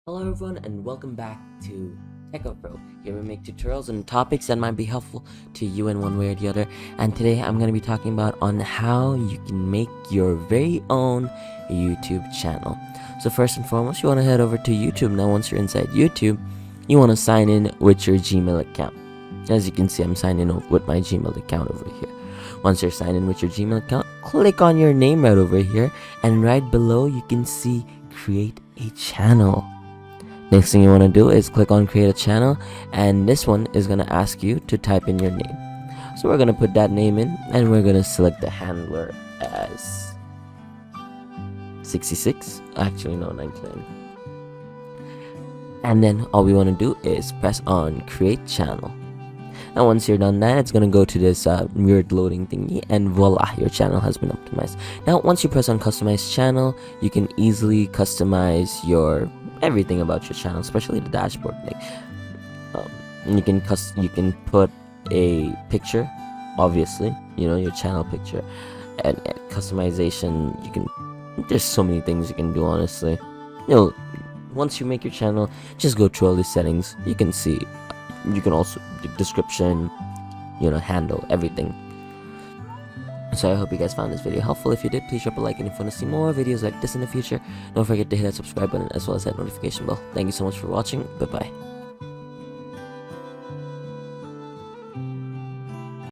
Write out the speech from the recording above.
Hello everyone and welcome back to Techavro. Here we make tutorials on topics that might be helpful to you in one way or the other. And today I'm going to be talking about on how you can make your very own YouTube channel. So first and foremost, you want to head over to YouTube. Now once you're inside YouTube, you want to sign in with your Gmail account. As you can see, I'm signing in with my Gmail account over here. Once you're signed in with your Gmail account, click on your name right over here, and right below you can see create a channel. Next thing you want to do is click on create a channel, and this one is going to ask you to type in your name. So we're going to put that name in, and we're going to select the handler as 66, actually no, 99. And then all we want to do is press on create channel. Now once you're done that, it's going to go to this weird loading thingy, and voila, your channel has been optimized. Now once you press on customize channel, you can easily customize your everything about your channel, especially the dashboard. You can put a picture, obviously, your channel picture, and customization. There's so many things you can do, honestly. Once you make your channel, just go through all these settings. You can see, you can also description, handle, everything. So I hope you guys found this video helpful. If you did, please drop a like, and if you want to see more videos like this in the future, don't forget to hit that subscribe button as well as that notification bell. Thank you so much for watching. Bye bye.